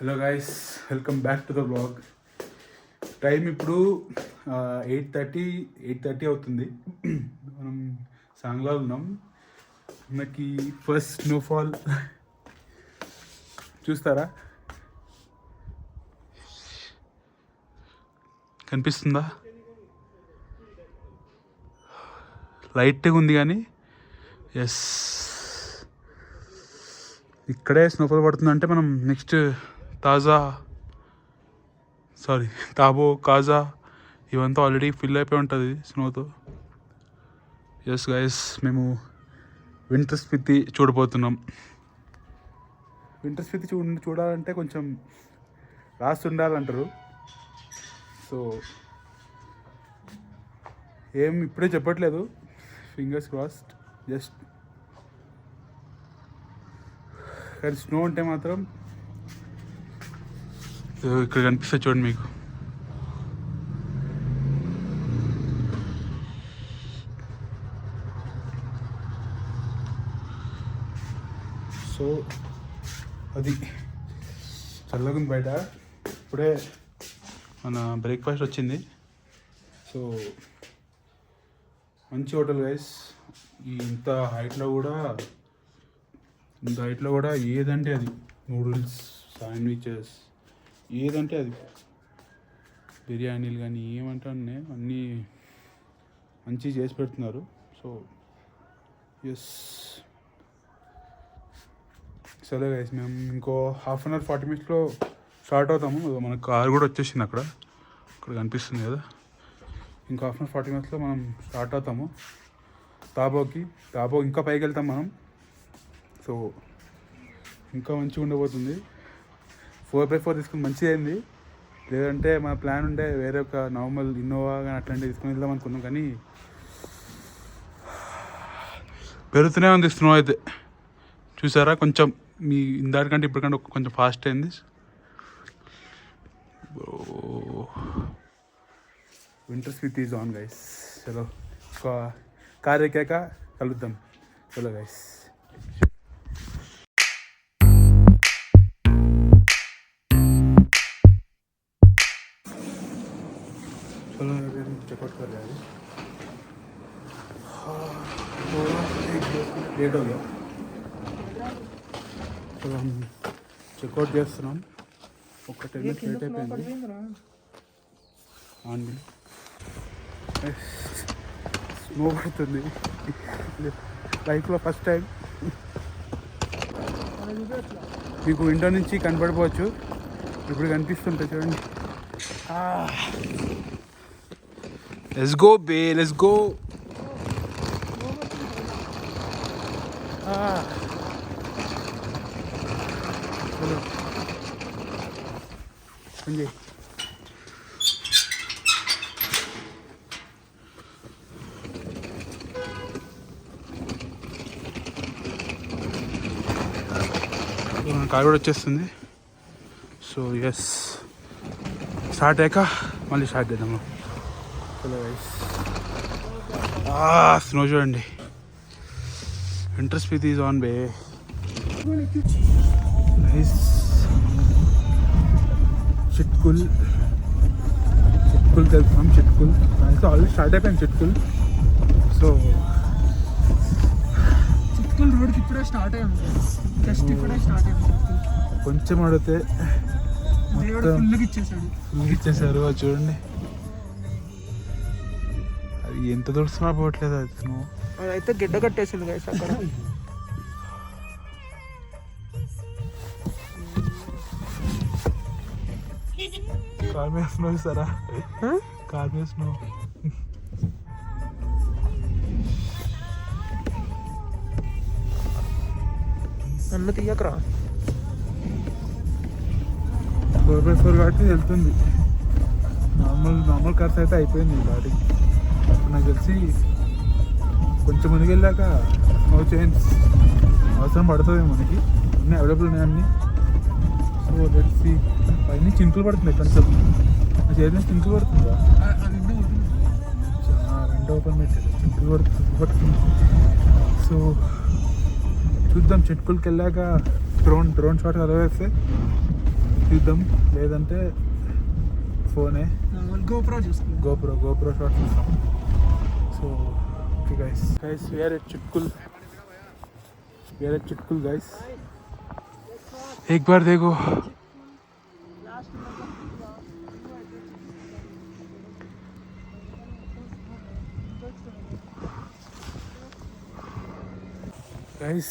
Hello guys, welcome back to the blog. Time ఇప్పుడు 8:30 అవుతుంది. మనం సాంగ్లో ఉన్నాం. మనకి ఫస్ట్ స్నోఫాల్ చూస్తారా? కనిపిస్తుందా? లైట్గా ఉంది కానీ ఎస్, ఇక్కడే స్నోఫాల్ పడుతుందంటే మనం నెక్స్ట్ తాబో, కాజా ఇవంతా ఆల్రెడీ ఫిల్ అయిపోయి ఉంటుంది స్నోతో. ఎస్ గైస్, మేము వింటర్ స్పితి చూడబోతున్నాం. వింటర్ స్పితి చూడాలంటే కొంచెం రాసి ఉండాలంటారు. సో ఏం ఇప్పుడే చెప్పట్లేదు, ఫింగర్స్ క్రాస్డ్. జస్ట్ కానీ స్నో ఉంటే మాత్రం ఇక్కడ కనిపిస్తుంది చూడండి మీకు. సో అది చల్లగా ఉంది బయట. ఇప్పుడే మన బ్రేక్ఫాస్ట్ వచ్చింది. సో మంచి హోటల్ గైస్. ఇంత హైట్లో కూడా ఏదంటే అది నూడిల్స్, శాండ్విచెస్, ఏదంటే అది, బిర్యానీలు కానీ ఏమంటే అన్నీ మంచిగా చేసి పెడుతున్నారు. సో ఎస్, సరే గైస్, మేము ఇంకో 1/2 అవర్ 40 minutesలో స్టార్ట్ అవుతాము. మన కార్ కూడా వచ్చేసింది అక్కడ కనిపిస్తుంది కదా. ఇంకో 1/2 అవర్ 40 minutesలో మనం స్టార్ట్ అవుతాము తాబో ఇంకా పైకి వెళ్తాం మనం. సో ఇంకా మంచిగా ఉండబోతుంది. 4x4 తీసుకుని మంచిగా అయింది. లేదంటే మన ప్లాన్ ఉండే వేరే ఒక నార్మల్ ఇన్నోవా కానీ అట్లాంటివి తీసుకుని వెళ్దాం అనుకున్నాం. కానీ పెరుగుతూనే ఉంది స్నో అయితే. చూసారా, కొంచెం మీ ఇందాకంటే ఇప్పటికంటే కొంచెం ఫాస్ట్ అయింది. Winter Spiti is on guys. చలో, ఒక కార్ ఎక్కాక కలుద్దాం. చలో గైస్. चलो चेकआउट कर रहे हैं. लेट हो गया. चलो हम చెక్అవుట్ చేస్తున్నాం. ఒక 10 minutes లేట్ అయిపోయింది. స్నో పడుతుంది లైఫ్లో ఫస్ట్ టైం. మీకు విండో నుంచి కనపడిపోవచ్చు, ఇప్పుడు కనిపిస్తుంటాయి చూడండి. Let's go, babe. Let's go. चलो संजय. కార్ కూడా వచ్చేస్తుంది. సో ఎస్, స్టార్ట్ అయ్యాక మళ్ళీ స్టార్ట్ చేద్దాం. స్నో చూడండి. Winter Spiti is on bay. Nice. Chitkul తెలుసుకున్నాం. చిట్కుల్ అయితే ఆల్రెడీ స్టార్ట్ అయిపోయింది. సో చిట్కుల్ రోడ్కి ఇప్పుడే స్టార్ట్ అయ్యాము. జస్ట్ ఇప్పుడే స్టార్ట్ అయ్యాము. కొంచెం అడిగితే ఫుల్గా ఇచ్చేసారు. అది చూడండి, అది ఎంత దుడుస్తున్నా పోవట్లేదు. అది నువ్వు అదైతే గిడ్డ కట్టేసింది గైస్ అక్కడ. కార్ మీద స్నో ఇస్తారా? కార్ మీద స్నో. నన్ను తీయకరా. 4x4 కాబట్టి వెళ్తుంది. నార్మల్ కార్స్ అయితే అయిపోయింది బాడీ. నాకు తెలిసి కొంచెం ముందుకు వెళ్ళాక స్నో చైన్స్ అవసరం పడుతుంది మనకి. అన్నీ అవైలబుల్ ఉన్నాయి అన్నీ. సో తెలిసి పైన చింకులు పడుతున్నాయి. కొంచెం నా చేతి నుంచి చింకులు పడుతుందా? రెండో ఓపెన్ పెట్టారు, చింకులు పడుతుంది. సో చూద్దాం, చెట్టుకులకి వెళ్ళాక డ్రోన్ షాట్ అలా వేస్తే తీద్దాం, లేదంటే ఫోనే గోప్రో చూసుకుందాం. గోప్రో షాట్ తీస్తాం. So okay guys we are at Chitkul guys. एक बार देखो guys,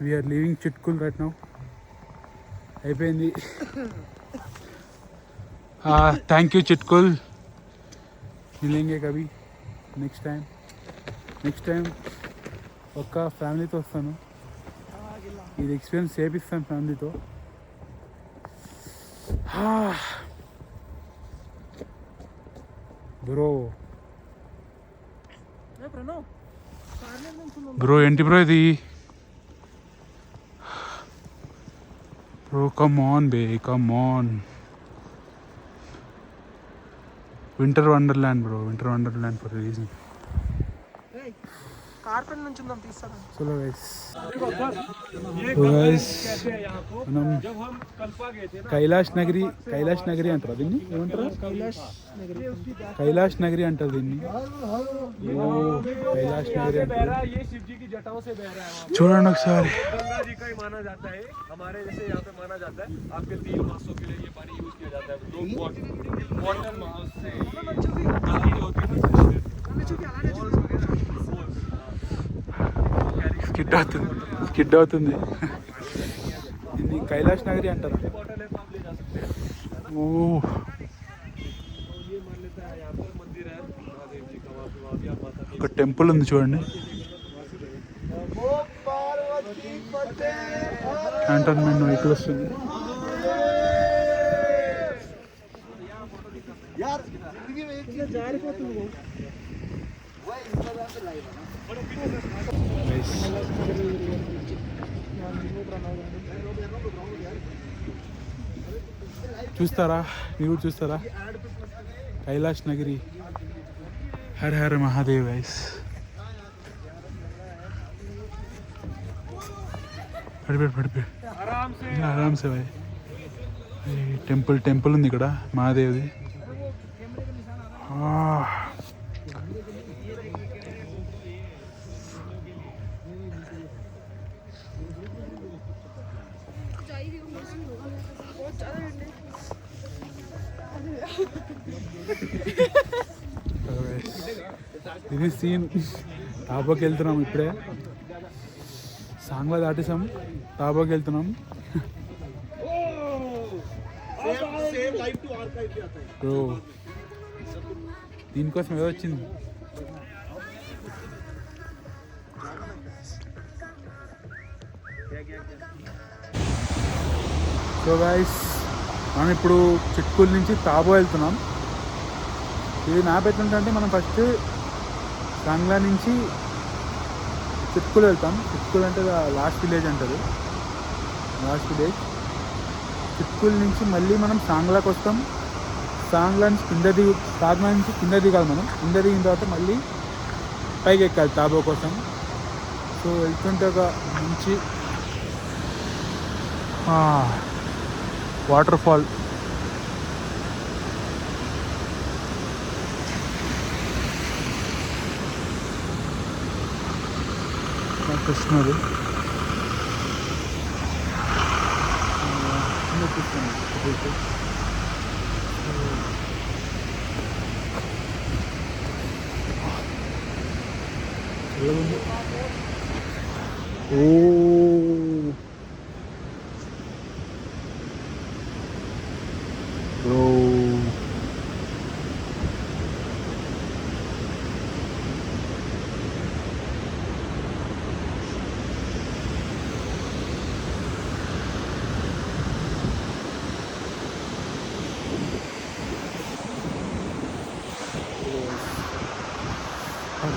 we are leaving Chitkul right now. అయిపోయింది. Thank you Chitkul. మిలేంగే కవి నెక్స్ట్ టైం ఒక్క ఫ్యామిలీతో వస్తాను. ఇది ఎక్స్పీరియన్స్ చేపిస్తాను ఫ్యామిలీతో. బ్రో ఏంటి బ్రో ఇది? Bro come on winter wonderland bro, winter wonderland for reason. Carpet నుంచి ఉందాం తీస్తాను. చలో గైస్ మనం కైలాష్ నగరి అంటారు దీన్ని, ఏమంటారు? కైలాష్ నగరి అంటారు దీన్ని. కైలాష్ నగరి అంటారు. చూడండి ఒకసారి. స్కిడ్ అవుతుంది. ఇది కైలాష్ నగరి అంటారు. ఓ ఒక టెంపుల్ ఉంది చూడండి. కంటోన్మెంట్ వెహికల్ వస్తుంది. చూస్తారా, మీరు కూడా చూస్తారా? కైలాష్ నగరి. హర హర మహాదేవ్ గైస్. పడిపోయి ఆరామ్సే భాయ్. టెంపుల్ ఉంది ఇక్కడ మహాదేవ్ది. ఇది సీన్. తాబాకి వెళ్తున్నాం ఇప్పుడే. సాంగ్లో దాటేసాం, తాబాకి వెళ్తున్నాం. బ్రో దీనికోసం ఏదో వచ్చింది. సో గైస్ మనం ఇప్పుడు చిట్కుల్ నుంచి తాబో వెళ్తున్నాం. ఇది మ్యాప్ ఎట్లుంటే మనం ఫస్ట్ కాంగ్లా నుంచి చిట్కుల్ వెళ్తాం. చిట్కుల్ అంటే లాస్ట్ విలేజ్ అంటారు. చిట్కుల్ నుంచి మళ్ళీ మనం సాంగ్లాకి వస్తాం. సాంగ్లా నుంచి సాంగ్లా నుంచి కింద దిగాలి మనం. కింద దిగిన తర్వాత మళ్ళీ పైకి ఎక్కాలి తాబో కోసం. సో వెళ్తుంటే ఒక మంచి వాటర్ ఫాల్. కృష్ణుడు ఓ బ్రో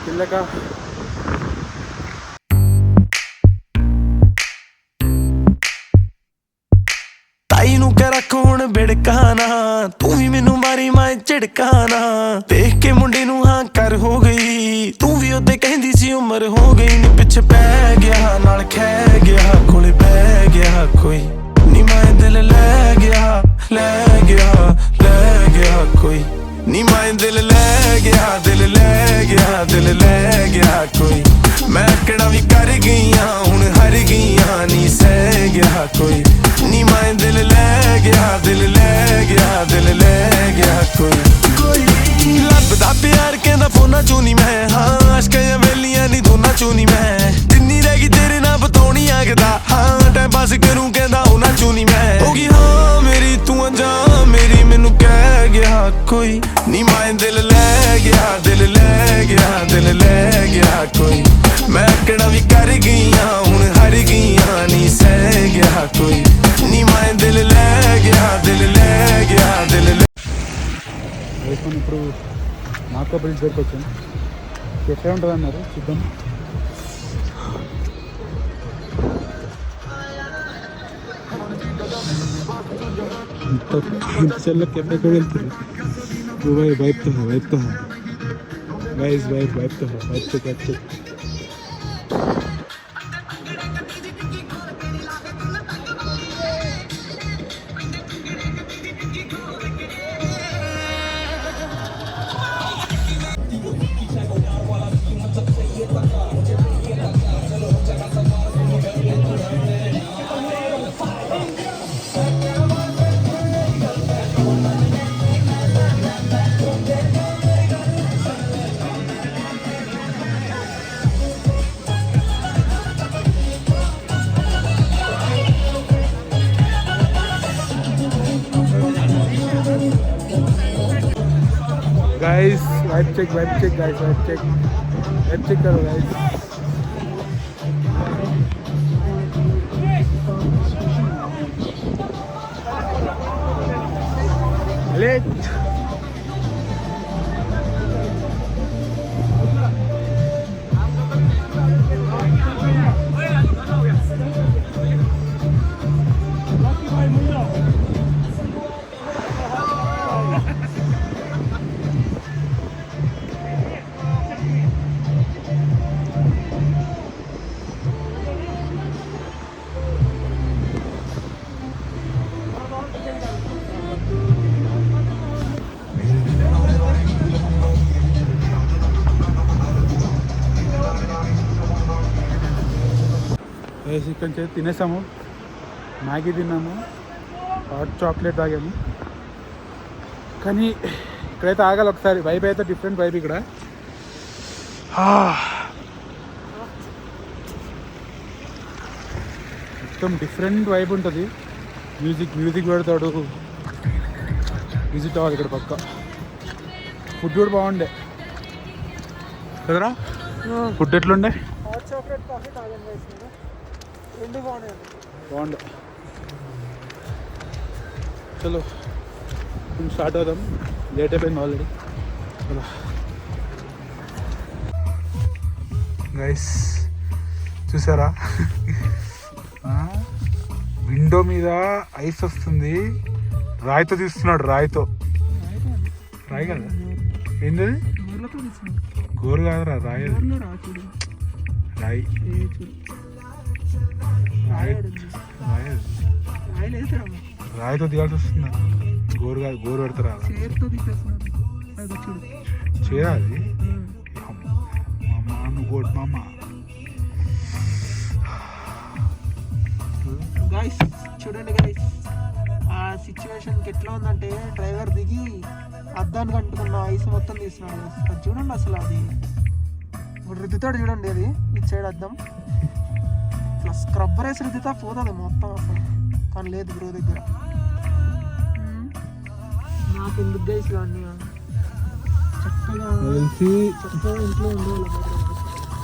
పిల్లక ਨੂੰ ਕਹਿ ਰੱਖ ਹੁਣ ਬਿੜਕਾਣਾ ਤੂੰ ਵੀ ਮੈਨੂੰ ਮਾਰੀ ਮੈਂ ਝਿੜਕਾਣਾ ਦੇਖ ਕੇ ਮੁੰਡੇ ਨੂੰ ਹਾਂ ਕਰ ਹੋ ਗਈ ਤੂੰ ਵੀ ਉਹਦੇ ਕਹਿੰਦੀ ਸੀ ਉਮਰ ਹੋ ਗਈ ਨੀ ਪਿੱਛੇ ਪੈ ਗਿਆ ਨਾਲ ਖਹਿ ਗਿਆ ਕੋਲੇ ਪੈ ਗਿਆ ਕੋਈ ਨੀ ਮੈਂ ਦਿਲ ਲੈ ਗਿਆ ਲੈ ਗਿਆ ਕੋਈ ਨੀ ਮੈਂ ਦਿਲ ਲੈ ਗਿਆ ਦਿਲ ਲੈ ਗਿਆ ਕੋਈ ਮੈਂ ਕਿਹੜਾ ਵੀ ਕਰ ਗਈਆਂ ਹੁਣ ਹਰ ਗਈਆਂ ਨੀ ਸਹਿ ਗਿਆ ਕੋਈ ਨੀ ਮੈਂ ਦਿਲ ਲੈ ਗਿਆ ਕੋਈ ਲੱਭਦਾ ਪਿਆਰ ਕਹਿੰਦਾ ਫੋਨਾਂ ਚੋਂ ਨੀ ਮੈਂ ਹਾਂ ਆਸ਼ਕਾਂ ਵੇਲੀਆਂ ਨੀ ਦੋਨਾਂ ਚੋਂ ਨੀ ਮੈਂ ਜਿੰਨੀ ਰਹਿ ਗਈ ਤੇਰੇ ਨਾਲ ਬਤਾਉਣੀ ਆਗਦਾ ਹਾਂ ਟਾਈਮ ਪਾਸ ਕਰੂੰ ਕਹਿੰਦਾ ਉਹਨਾਂ ਚੋਂ ਨੀ ਮੈਂ ਹੋ ਗਈ ਹਾਂ ਮੇਰੀ ਤੂੰ ਅਣਜਾਣ ਮੇਰੀ ਮੈਨੂੰ ਕਹਿ ਗਿਆ ਕੋਈ ਨੀ ਮੈਂ ਦਿਲ ਲੈ ਗਿਆ ਕੋਈ ਮੈਂ ਕਿਹੜਾ ਵੀ ਕਰ ਗਈਆਂ ਹੁਣ ਹਰ ਗਈਆਂ ਨੀ ਸਹਿ ਗਿਆ ਕੋਈ ਨੀ ਮੈਂ ਦਿਲ ਲੈ ਗਿਆ వేసుకొని ఇప్పుడు నాకో బ్రిడ్జ్ దగ్గరికి వచ్చాను. ఎట్లా ఉంటుంది అన్నారు చూద్దాం. चल कैफे को వెళ్తారు वो भाई वाइब तो है गाइस वाइब तो है vibe check guys vibe check guys vibe check करो गाइस. लेट చికెన్ చేసి తినేసాము, మ్యాగీ తిన్నాము, హాట్ చాక్లెట్ తాగాము. కానీ ఇక్కడైతే ఆగాలి ఒకసారి. వైబ్ అయితే డిఫరెంట్ వైబ్ ఇక్కడ. మొత్తం డిఫరెంట్ వైబ్ ఉంటుంది. మ్యూజిక్ పెడతాడు. విజిట్ అవ్వాలి ఇక్కడ పక్క. ఫుడ్ కూడా బాగుండే కదరా. ఫుడ్ ఎట్లుండే? బాగుండే. చలో స్టార్ట్ అవుదాం, లేట్ అయిపోయింది ఆల్రెడీ. చలో గైస్ చూసారా, విండో మీద ఐస్ వస్తుంది. రాయితో తీస్తున్నాడు, రాయి కదా. ఏంటది? గోరు కాదురా, రాయి. రాయితో తీయాల్సి వస్తుందా? గోరు కాదు, గోరు పెడతారా? చేయాలి మామ. గైస్ చూడండి గైస్, ఆ సిచ్యువేషన్కి ఎట్లా ఉందంటే డ్రైవర్ దిగి అద్దానికి అంటుకున్న ఐస్ మొత్తం తీస్తున్నాడు. అది చూడండి అసలు, అది రుద్దుతాడు చూడండి, అది ఇటు సైడ్ అద్దం ఇట్లా స్క్రబ్బర్ వేసి రుద్దుతా పోతుంది మొత్తం అసలు. కానీ లేదు బ్రో దగ్గర. నాకు ఎందుకు గైస్ అన్నీ చక్కగా ఇంట్లో ఉండేవాళ్ళ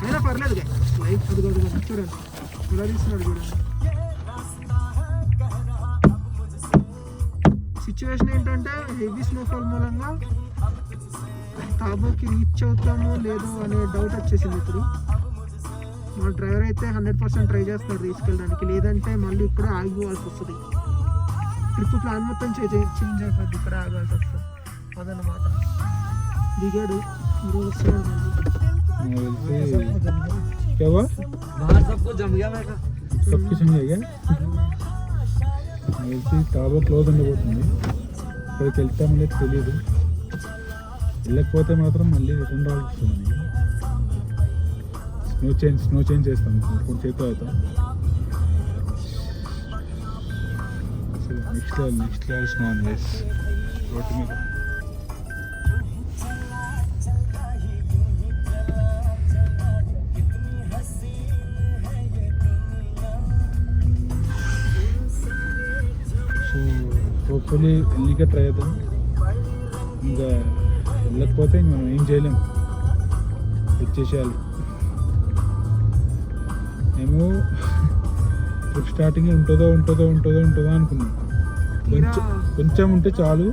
అయినా పర్లేదు లైఫ్. అది చూడండి ఇలా తీస్తున్నాడు చూడండి. సిచ్యువేషన్ ఏంటంటే హెవీ స్నోఫాల్ మూలంగా తాబోకి రీచ్ అవుతామో లేదు అనే డౌట్ వచ్చేసింది ఇప్పుడు. మా డ్రైవర్ అయితే 100% ట్రై చేస్తున్నారు తీసుకెళ్ళడానికి, లేదంటే మళ్ళీ ఇక్కడ ఆగిపోవాల్సి వస్తుంది. ట్రిప్ ప్లాన్ మొత్తం చేంజ్ అయిపోద్ది, ఇక్కడ ఆగాల్సి వస్తుంది. అదన్నమాట. దిగాడు తెలిసి టాబో క్లోజ్ ఉండబోతుంది. ఇక్కడికి వెళ్తామో లేదు తెలియదు. వెళ్ళకపోతే మాత్రం మళ్ళీ రిటర్న్ రావాల్సి వస్తుంది. స్నో చేంజ్ చేస్తాం కొంచెం సేపు అవుతాం. అసలు next level snow on guys road మీద. సో హోప్ఫుల్లీ వెళ్ళిగా ట్రై అవుతాం. ఇంకా వెళ్ళకపోతే ఇంక మనం ఏం చేయలేం, వచ్చేసేయాలి. మేము ట్రిప్ స్టార్టింగ్లో ఉంటుందో అనుకున్నాం. కొంచెం ఉంటే చాలు,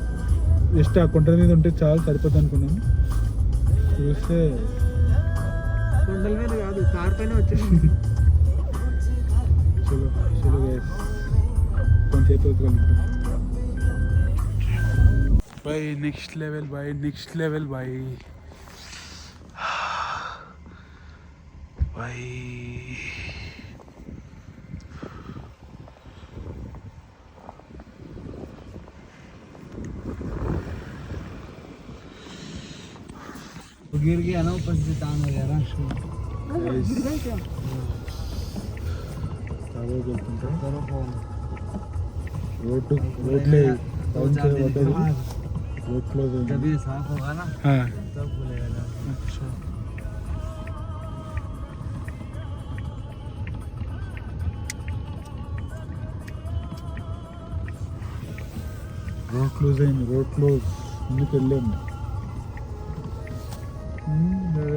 జస్ట్ ఆ కొండ మీద ఉంటే చాలు సరిపోద్ది అనుకున్నాం. చూస్తే కొండల మీద కాదు, కార్ పైన వచ్చేసి చలో గైస్ కొంచెంసేపు అవుతుంది. బై నెక్స్ట్ లెవెల్ బై गिर गया ना ऊपर से टांग वगैरह. रोडले रोड क्लोज जब ये साफ होगा ना हाँ. तब खुलेगा. अच्छा రోడ్ క్లోజ్ అయింది. ముందుకు వెళ్ళాము.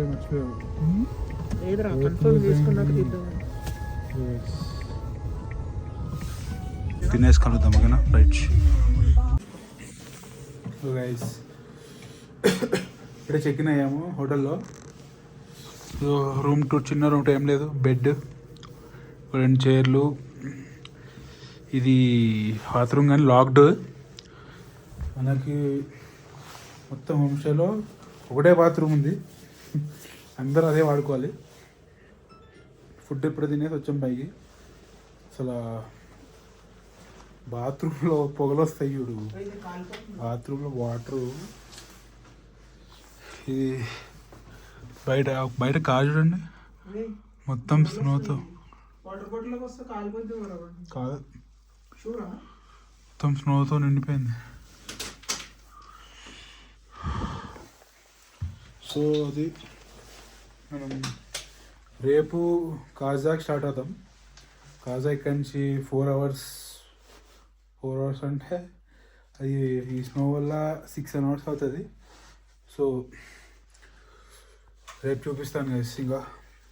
మర్చిపోయావు. ఏదరా కన్ఫర్మ్ చేసుకున్నాక తీద్దాం. తినేసి కలుద్దాం ఓకేనా. రైట్ సో గైస్ ఇప్పుడే చెక్ ఇన్ అయ్యాము హోటల్లో. సో చిన్న రూమ్ ఏం లేదు, బెడ్, 2 చైర్లు, ఇది బాత్రూమ్ కానీ లాక్డ్. మనకి మొత్తం హోమ్ స్టేలో ఒకటే బాత్రూమ్ ఉంది, అందరూ అదే వాడుకోవాలి. ఫుడ్ ఎప్పుడు తినేసి వచ్చాం పైకి. అసలు బాత్రూంలో పొగలు వస్తాయి చూడు, బాత్రూంలో వాటరు. ఇది బయట కాదు చూడండి, మొత్తం స్నోతో. వాటర్ బాటిల్ వస్తే కాలిపోతుంది కాదు, చూడా మొత్తం స్నోతో నిండిపోయింది. సో అది మనం రేపు కాజాక్ స్టార్ట్ అవుతాం. కాజా ఇక్కడి నుంచి 4 అవర్స్ అంటే అది ఈ స్నో వల్ల 6 అవర్స్ అవుతుంది. సో రేపు చూపిస్తాను గైస్. ఇంకా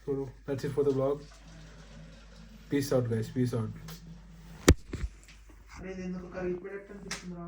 so that's it for the blog. Peace out guys, peace out. ఎందుకు కరిగిపోయేటట్టు అనిపిస్తుందిరా.